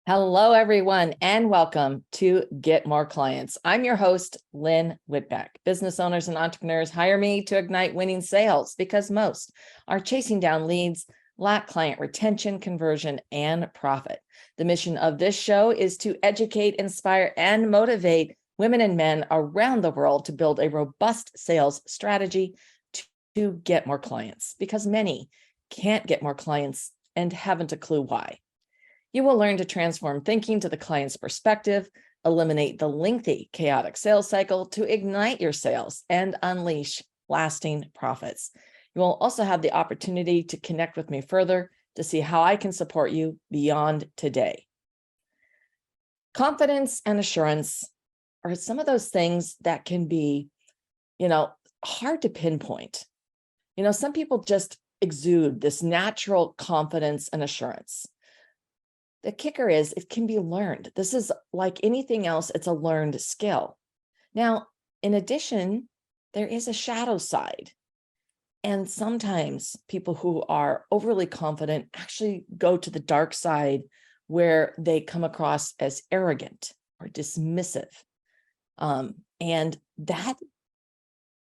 Hello, everyone, and welcome to Get More Clients. I'm your host, Lynn Whitbeck. Business owners and entrepreneurs hire me to ignite winning sales because most are chasing down leads, lack client retention, conversion, and profit. The mission of this show is to educate, inspire, and motivate women and men around the world to build a robust sales strategy to get more clients, because many can't get more clients and haven't a clue why. You will learn to transform thinking to the client's perspective, eliminate the lengthy, chaotic sales cycle to ignite your sales and unleash lasting profits. You will also have the opportunity to connect with me further to see how I can support you beyond today. Confidence and assurance are some of those things that can be, hard to pinpoint. Some people just exude this natural confidence and assurance. The kicker is it can be learned. This is like anything else, it's a learned skill. Now, in addition, there is a shadow side. And sometimes people who are overly confident actually go to the dark side where they come across as arrogant or dismissive. And that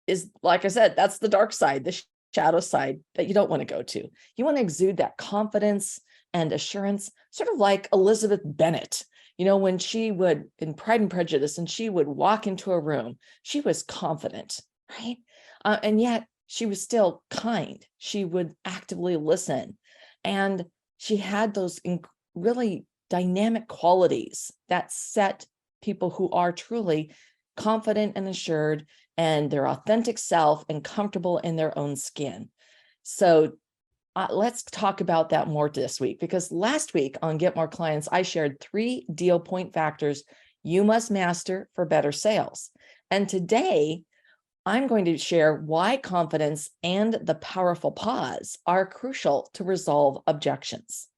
is, like I said, that's the dark side, the shadow side that you don't want to go to. You want to exude that confidence and assurance, sort of like Elizabeth Bennet, when she would, in Pride and Prejudice, and she would walk into a room, she was confident, right? And yet she was still kind. She would actively listen. And she had those really dynamic qualities that set people who are truly confident and assured and their authentic self and comfortable in their own skin. So let's talk about that more this week, because last week on Get More Clients, I shared 3 deal point factors you must master for better sales. And today, I'm going to share why confidence and the powerful pause are crucial to resolve objections.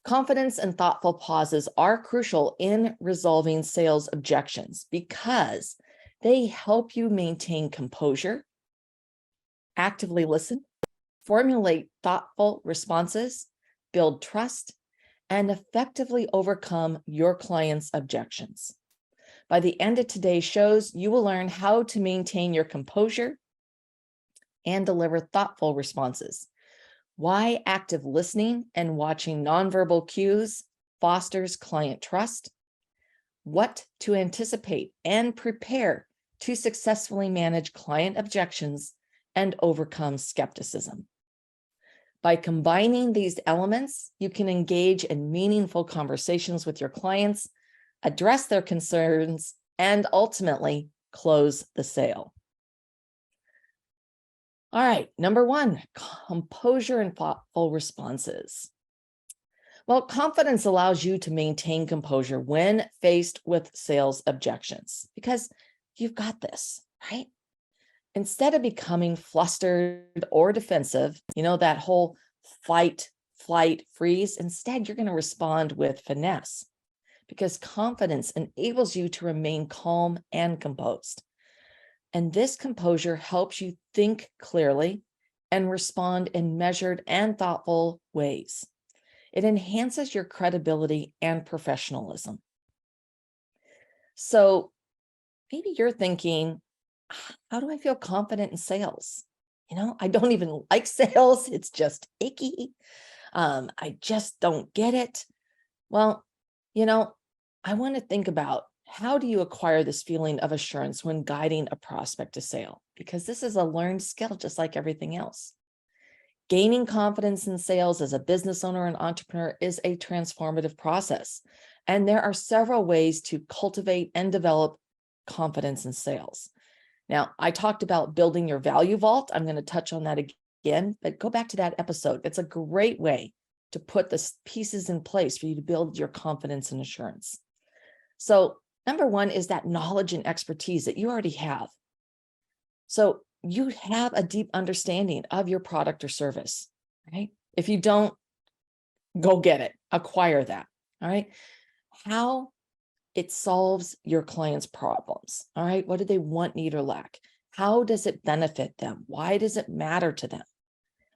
Confidence and thoughtful pauses are crucial in resolving sales objections because they help you maintain composure, actively listen, formulate thoughtful responses, build trust, and effectively overcome your client's objections. By the end of today's shows, you will learn how to maintain your composure and deliver thoughtful responses, why active listening and watching nonverbal cues fosters client trust, what to anticipate and prepare to successfully manage client objections and overcome skepticism. By combining these elements, you can engage in meaningful conversations with your clients, address their concerns, and ultimately close the sale. All right, number 1, composure and thoughtful responses. Well, confidence allows you to maintain composure when faced with sales objections because you've got this, right? Instead of becoming flustered or defensive, that whole fight, flight, freeze, instead you're going to respond with finesse because confidence enables you to remain calm and composed. And this composure helps you think clearly and respond in measured and thoughtful ways. It enhances your credibility and professionalism. So maybe you're thinking, how do I feel confident in sales? I don't even like sales. It's just icky. I just don't get it. Well, I want to think about how do you acquire this feeling of assurance when guiding a prospect to sale? Because this is a learned skill, just like everything else. Gaining confidence in sales as a business owner and entrepreneur is a transformative process. And there are several ways to cultivate and develop confidence in sales. Now, I talked about building your value vault. I'm going to touch on that again, but go back to that episode. It's a great way to put the pieces in place for you to build your confidence and assurance. So number 1 is that knowledge and expertise that you already have. So you have a deep understanding of your product or service, right? If you don't, go get it, acquire that, all right? How it solves your clients' problems. All right. What do they want, need, or lack? How does it benefit them? Why does it matter to them?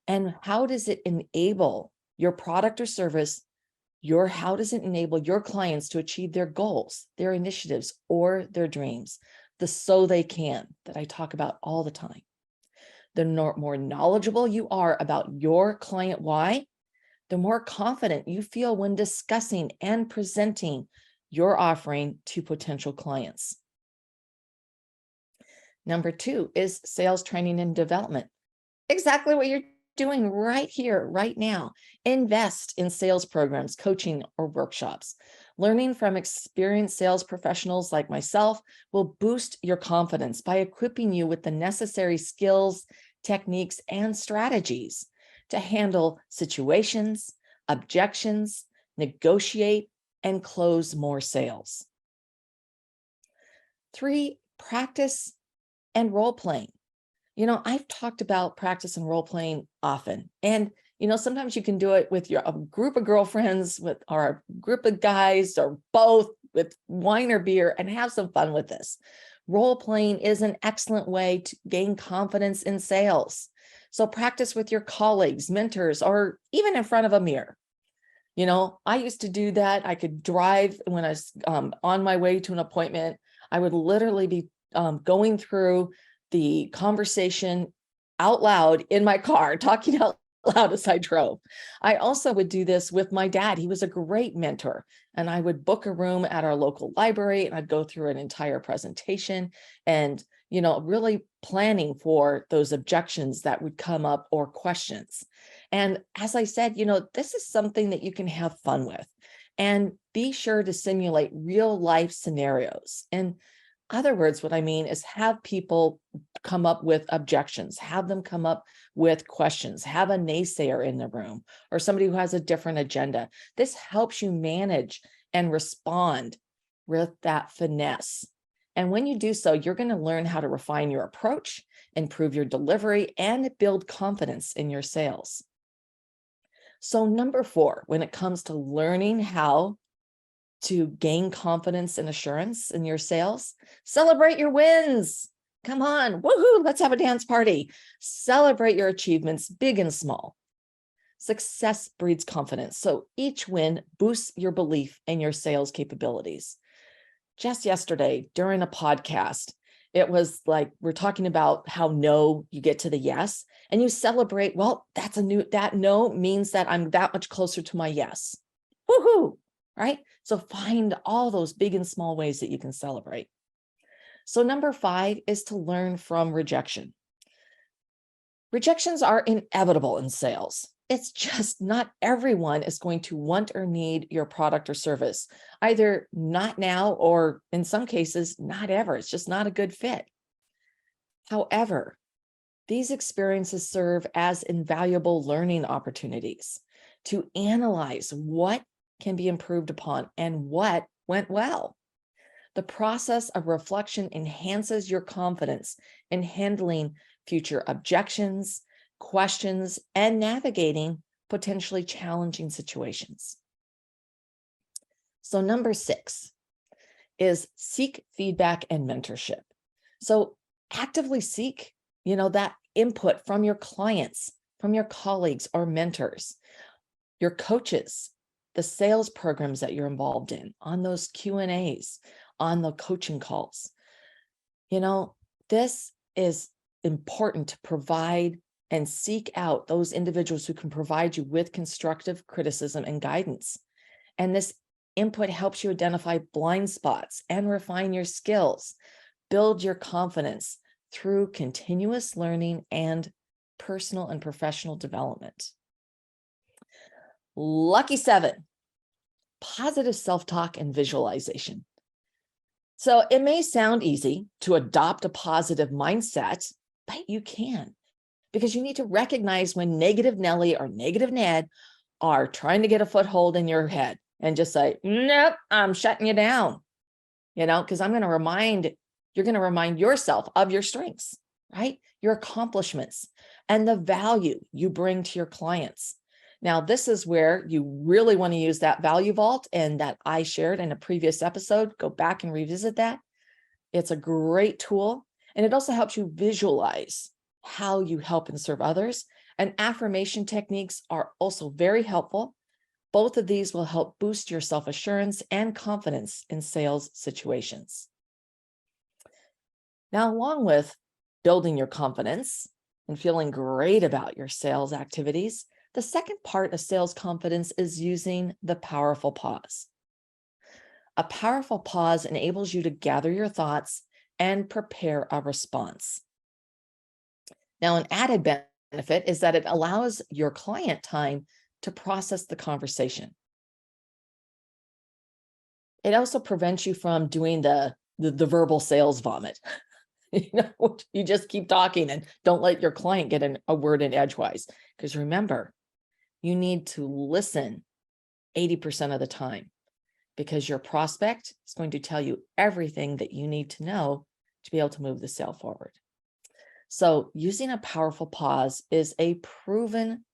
And how does it enable your product or service How does it enable your clients to achieve their goals, their initiatives, or their dreams? The so they can that I talk about all the time. The more knowledgeable you are about your client why, the more confident you feel when discussing and presenting your offering to potential clients. Number 2 is sales training and development. Exactly what you're doing right here, right now. Invest in sales programs, coaching, or workshops. Learning from experienced sales professionals like myself will boost your confidence by equipping you with the necessary skills, techniques, and strategies to handle situations, objections, negotiate, and close more sales. 3, practice and role playing. I've talked about practice and role playing often. And, sometimes you can do it with a group of girlfriends or a group of guys or both with wine or beer and have some fun with this. Role playing is an excellent way to gain confidence in sales. So practice with your colleagues, mentors, or even in front of a mirror. I used to do that. I could drive when I was on my way to an appointment. I would literally be going through the conversation out loud in my car, talking out loud as I drove. I also would do this with my dad. He was a great mentor, and I would book a room at our local library and I'd go through an entire presentation and, really planning for those objections that would come up or questions. And as I said, this is something that you can have fun with, and be sure to simulate real life scenarios. And other words, what I mean is have people come up with objections, have them come up with questions, have a naysayer in the room or somebody who has a different agenda. This helps you manage and respond with that finesse. And when you do so, you're going to learn how to refine your approach, improve your delivery, and build confidence in your sales. So number 4, when it comes to learning how to gain confidence and assurance in your sales, celebrate your wins. Come on, woohoo, let's have a dance party. Celebrate your achievements, big and small. Success breeds confidence. So each win boosts your belief in your sales capabilities. Just yesterday during a podcast, it was like we're talking about how no, you get to the yes, and you celebrate, well, that no means that I'm that much closer to my yes. Woohoo, right? So find all those big and small ways that you can celebrate. So number 5 is to learn from rejection. Rejections are inevitable in sales. It's just not everyone is going to want or need your product or service, either not now or in some cases, not ever. It's just not a good fit. However, these experiences serve as invaluable learning opportunities to analyze what can be improved upon and what went well. The process of reflection enhances your confidence in handling future objections, questions, and navigating potentially challenging situations. So number 6 is seek feedback and mentorship. So actively seek, that input from your clients, from your colleagues or mentors, your coaches, the sales programs that you're involved in, on those Q&As, on the coaching calls. This is important to provide and seek out those individuals who can provide you with constructive criticism and guidance. And this input helps you identify blind spots and refine your skills, build your confidence through continuous learning and personal and professional development. Lucky 7, positive self-talk and visualization. So it may sound easy to adopt a positive mindset, but you can, because you need to recognize when negative Nelly or negative Ned are trying to get a foothold in your head and just say, nope, I'm shutting you down, because you're going to remind yourself of your strengths, right? Your accomplishments and the value you bring to your clients. Now, this is where you really want to use that value vault and that I shared in a previous episode. Go back and revisit that. It's a great tool. And it also helps you visualize how you help and serve others. And affirmation techniques are also very helpful. Both of these will help boost your self-assurance and confidence in sales situations. Now, along with building your confidence and feeling great about your sales activities, the second part of sales confidence is using the powerful pause. A powerful pause enables you to gather your thoughts and prepare a response. Now, an added benefit is that it allows your client time to process the conversation. It also prevents you from doing the verbal sales vomit. You just keep talking and don't let your client get a word in edgewise. Because remember, you need to listen 80% of the time, because your prospect is going to tell you everything that you need to know to be able to move the sale forward. So using a powerful pause is a proven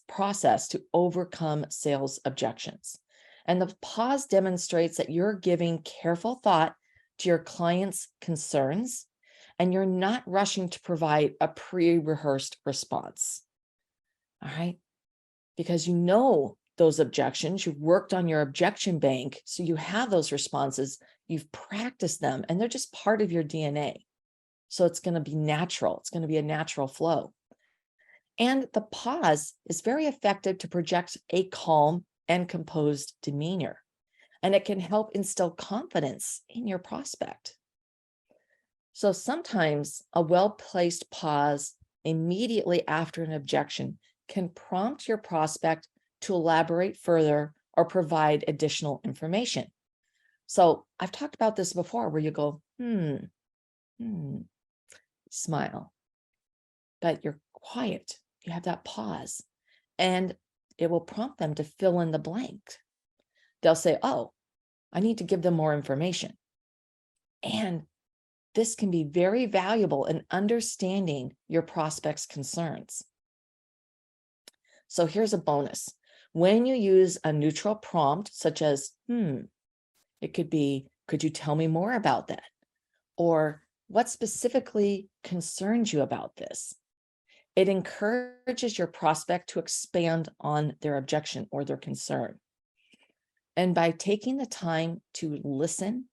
process to overcome sales objections. And the pause demonstrates that you're giving careful thought to your client's concerns, and you're not rushing to provide a pre-rehearsed response. All right? Because you know those objections, you've worked on your objection bank, so you have those responses, you've practiced them, and they're just part of your DNA. So it's going to be natural. It's going to be a natural flow. And the pause is very effective to project a calm and composed demeanor, and it can help instill confidence in your prospect. So sometimes a well-placed pause immediately after an objection can prompt your prospect to elaborate further or provide additional information. So I've talked about this before, where you go, smile, but you're quiet. You have that pause, and it will prompt them to fill in the blank. They'll say, oh, I need to give them more information. And this can be very valuable in understanding your prospect's concerns. So here's a bonus. When you use a neutral prompt, such as, it could be, could you tell me more about that? Or what specifically concerns you about this? It encourages your prospect to expand on their objection or their concern. And by taking the time to listen,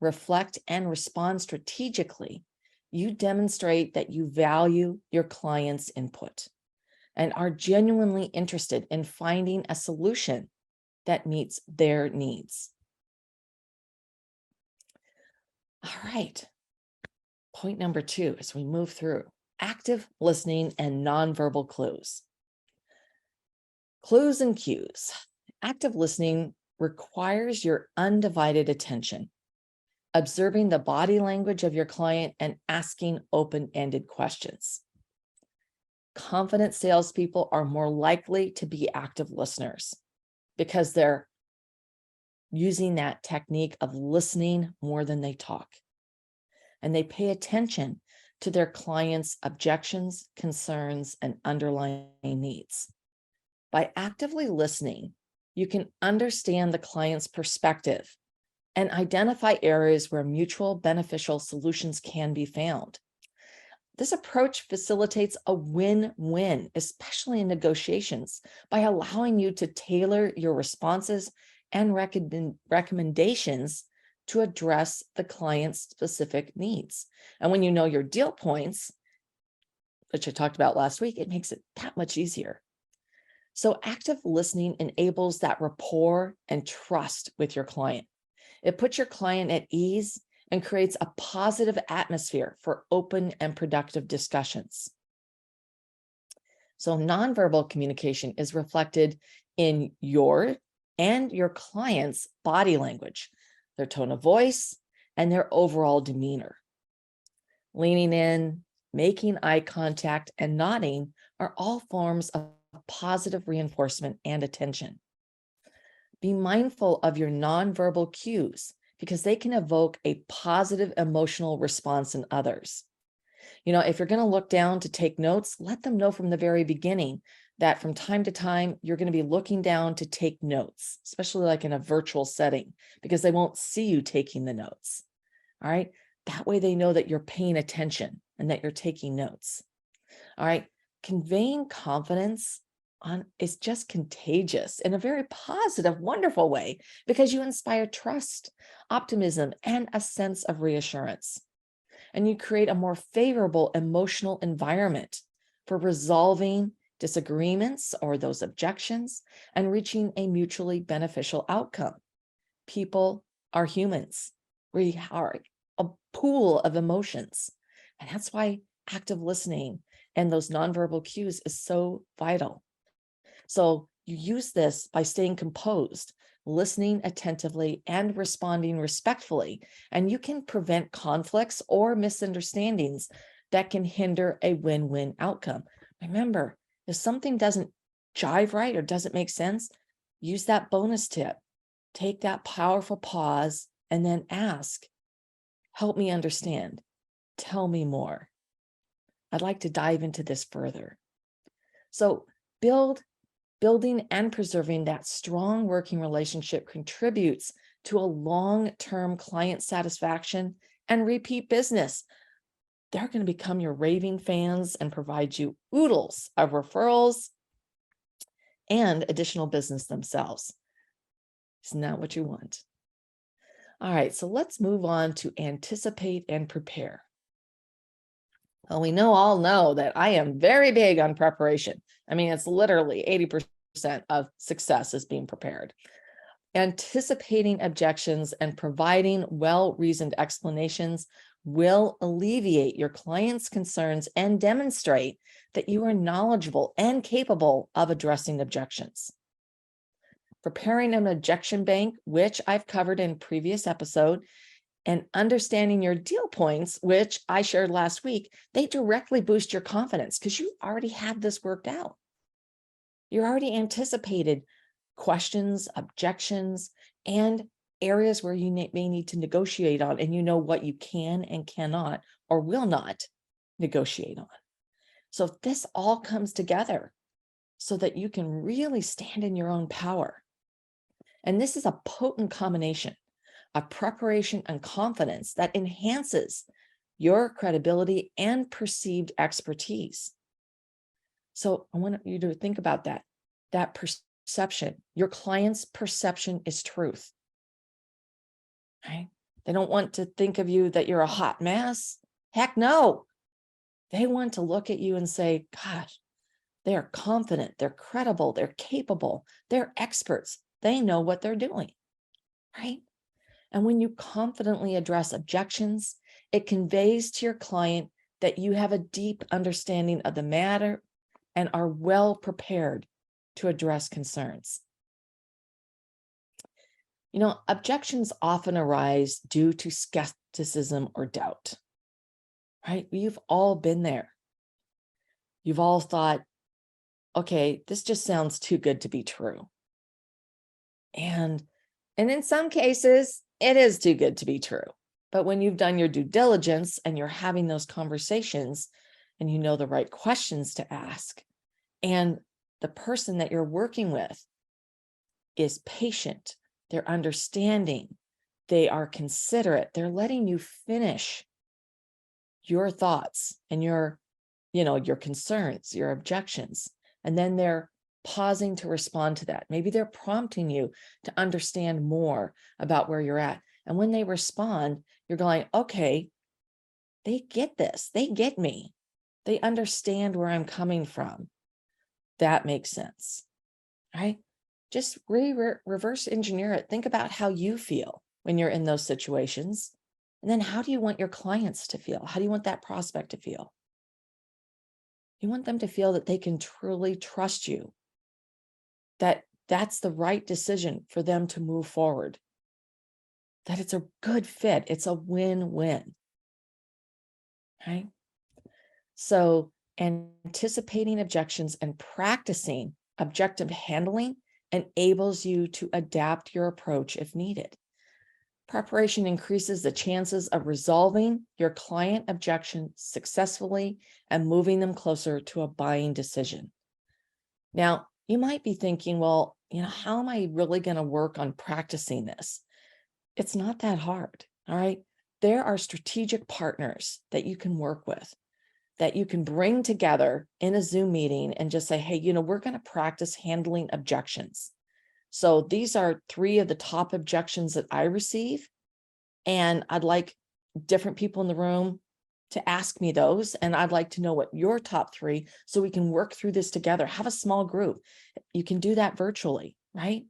reflect, and respond strategically, you demonstrate that you value your client's input and are genuinely interested in finding a solution that meets their needs. All right. Point number 2, as we move through, active listening and nonverbal clues. Clues and cues. Active listening requires your undivided attention, observing the body language of your client and asking open-ended questions. Confident salespeople are more likely to be active listeners because they're using that technique of listening more than they talk. And they pay attention to their clients' objections, concerns, and underlying needs. By actively listening, you can understand the client's perspective and identify areas where mutual beneficial solutions can be found. This approach facilitates a win-win, especially in negotiations, by allowing you to tailor your responses and recommendations to address the client's specific needs. And when you know your deal points, which I talked about last week, it makes it that much easier. So active listening enables that rapport and trust with your client. It puts your client at ease and creates a positive atmosphere for open and productive discussions. So nonverbal communication is reflected in your and your client's body language, their tone of voice, and their overall demeanor. Leaning in, making eye contact, and nodding are all forms of positive reinforcement and attention. Be mindful of your nonverbal cues because they can evoke a positive emotional response in others. If you're going to look down to take notes, let them know from the very beginning that from time to time, you're going to be looking down to take notes, especially like in a virtual setting, because they won't see you taking the notes. All right. That way they know that you're paying attention and that you're taking notes. All right. Conveying confidence is just contagious in a very positive, wonderful way because you inspire trust, optimism, and a sense of reassurance. And you create a more favorable emotional environment for resolving disagreements or those objections and reaching a mutually beneficial outcome. People are humans. We are a pool of emotions. And that's why active listening and those nonverbal cues is so vital. So you use this by staying composed, listening attentively, and responding respectfully. And you can prevent conflicts or misunderstandings that can hinder a win-win outcome. Remember, if something doesn't jive right or doesn't make sense, use that bonus tip. Take that powerful pause and then ask, help me understand. Tell me more. I'd like to dive into this further. So building and preserving that strong working relationship contributes to a long-term client satisfaction and repeat business. They're going to become your raving fans and provide you oodles of referrals and additional business themselves. Isn't that what you want? All right, so let's move on to anticipate and prepare. Well, we all know that I am very big on preparation. I mean, it's literally 80% of success is being prepared. Anticipating objections and providing well-reasoned explanations will alleviate your client's concerns and demonstrate that you are knowledgeable and capable of addressing objections. Preparing an objection bank, which I've covered in previous episode, and understanding your deal points, which I shared last week, they directly boost your confidence because you already have this worked out. You already anticipated questions, objections, and areas where you may need to negotiate on, and you know what you can and cannot or will not negotiate on. So this all comes together so that you can really stand in your own power. And this is a potent combination of preparation and confidence that enhances your credibility and perceived expertise. So I want you to think about that perception. Your client's perception is truth, right? They don't want to think of you that you're a hot mess. Heck no. They want to look at you and say, gosh, they are confident, they're credible, they're capable, they're experts. They know what they're doing, right? And when you confidently address objections, it conveys to your client that you have a deep understanding of the matter and are well prepared to address concerns. Objections often arise due to skepticism or doubt, right? You've all been there. You've all thought, okay, this just sounds too good to be true. And in some cases, it is too good to be true. But when you've done your due diligence and you're having those conversations and you know the right questions to ask, and the person that you're working with is patient, they're understanding, they are considerate, they're letting you finish your thoughts and your concerns, your objections, and then they're pausing to respond to that. Maybe they're prompting you to understand more about where you're at. And when they respond, you're going, okay, they get this. They get me. They understand where I'm coming from. That makes sense, right? Just reverse engineer it. Think about how you feel when you're in those situations. And then how do you want your clients to feel? How do you want that prospect to feel? You want them to feel that they can truly trust you, that that's the right decision for them to move forward, that it's a good fit. It's a win-win, right? So anticipating objections and practicing objective handling enables you to adapt your approach if needed. Preparation increases the chances of resolving your client objection successfully and moving them closer to a buying decision. Now, you might be thinking, well, how am I really going to work on practicing this? It's not that hard, all right? There are strategic partners that you can work with. that you can bring together in a Zoom meeting and just say, hey, we're going to practice handling objections. So these are 3 of the top objections that I receive. And I'd like different people in the room to ask me those. And I'd like to know what your top 3, so we can work through this together. Have a small group. You can do that virtually, right?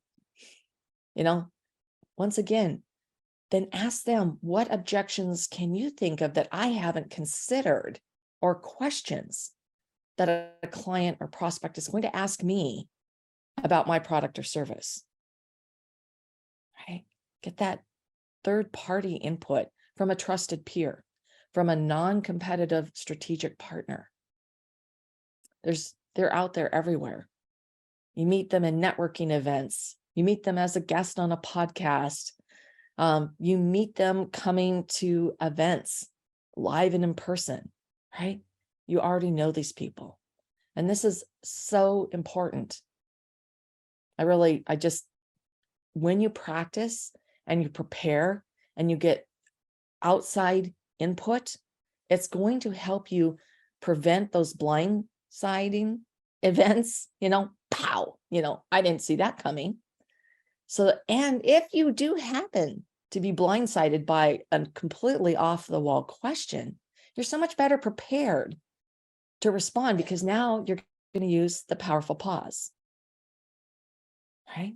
Once again, then ask them, what objections can you think of that I haven't considered, or questions that a client or prospect is going to ask me about my product or service, right? Get that third-party input from a trusted peer, from a non-competitive strategic partner. They're out there everywhere. You meet them in networking events. You meet them as a guest on a podcast. You meet them coming to events live and in person, right? You already know these people. And this is so important. When you practice and you prepare and you get outside input, it's going to help you prevent those blindsiding events, pow, I didn't see that coming. And if you do happen to be blindsided by a completely off the wall question, you're so much better prepared to respond, because now you're going to use the powerful pause, right?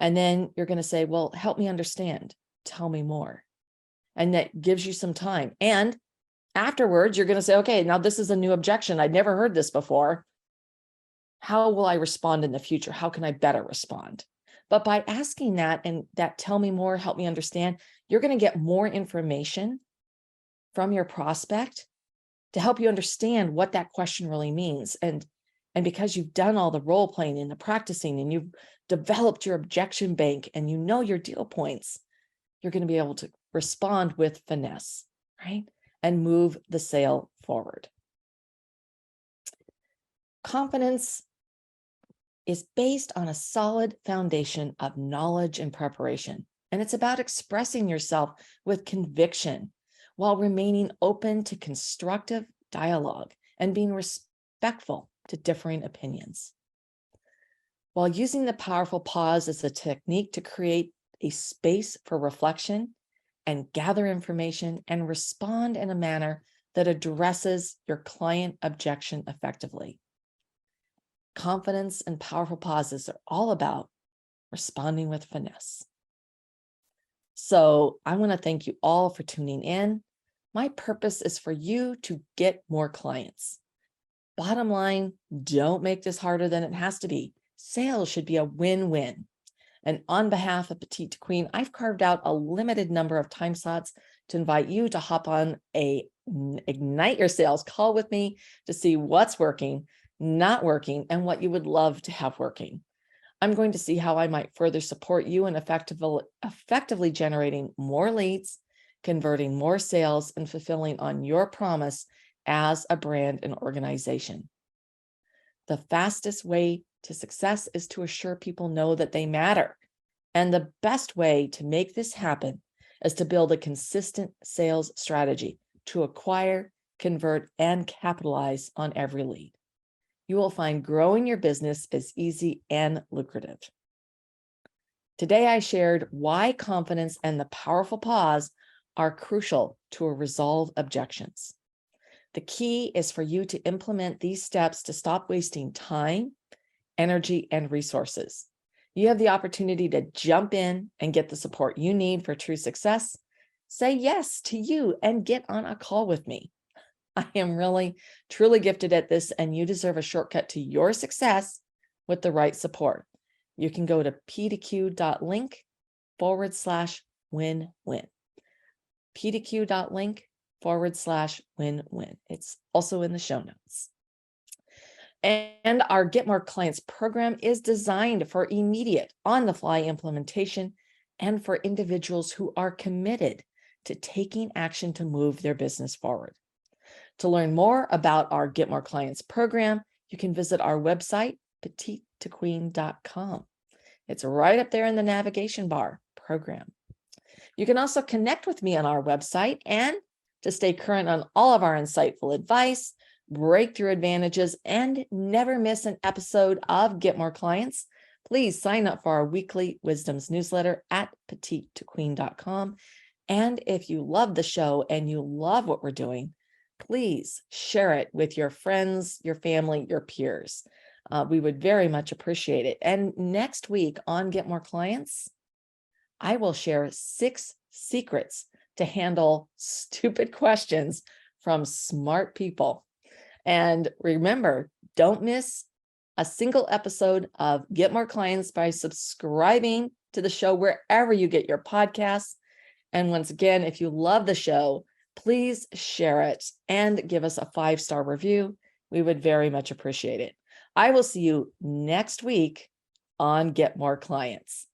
And then you're going to say, well, help me understand. Tell me more. And that gives you some time. And afterwards, you're going to say, okay, now this is a new objection. I'd never heard this before. How will I respond in the future? How can I better respond? But by asking that, and that tell me more, help me understand, you're going to get more information from your prospect to help you understand what that question really means. And because you've done all the role playing and the practicing, and you've developed your objection bank, and you know your deal points, you're going to be able to respond with finesse, right? And move the sale forward. Confidence is based on a solid foundation of knowledge and preparation. And it's about expressing yourself with conviction while remaining open to constructive dialogue and being respectful to differing opinions. While using the powerful pause as a technique to create a space for reflection and gather information and respond in a manner that addresses your client objection effectively. Confidence and powerful pauses are all about responding with finesse. So I want to thank you all for tuning in. My purpose is for you to get more clients. Bottom line, don't make this harder than it has to be. Sales should be a win-win. And on behalf of Petite to Queen, I've carved out a limited number of time slots to invite you to hop on a Ignite Your Sales call with me to see what's working, not working, and what you would love to have working. I'm going to see how I might further support you in effectively generating more leads, converting more sales, and fulfilling on your promise as a brand and organization. The fastest way to success is to assure people know that they matter. And the best way to make this happen is to build a consistent sales strategy to acquire, convert, and capitalize on every lead. You will find growing your business is easy and lucrative. Today, I shared why confidence and the powerful pause are crucial to resolve objections. The key is for you to implement these steps to stop wasting time, energy, and resources. You have the opportunity to jump in and get the support you need for true success. Say yes to you and get on a call with me. I am really, truly gifted at this, and you deserve a shortcut to your success with the right support. You can go to ptq.link/win-win. ptq.link/win-win. It's also in the show notes. And our Get More Clients program is designed for immediate on-the-fly implementation and for individuals who are committed to taking action to move their business forward. To learn more about our Get More Clients program, you can visit our website, petitetoqueen.com. It's right up there in the navigation bar, program. You can also connect with me on our website and to stay current on all of our insightful advice, breakthrough advantages, and never miss an episode of Get More Clients, please sign up for our weekly Wisdoms newsletter at petitetoqueen.com. And if you love the show and you love what we're doing, please share it with your friends, your family, your peers. We would very much appreciate it. And next week on Get More Clients, I will share 6 secrets to handle stupid questions from smart people. And remember, don't miss a single episode of Get More Clients by subscribing to the show wherever you get your podcasts. And once again, if you love the show, please share it and give us a 5-star review. We would very much appreciate it. I will see you next week on Get More Clients.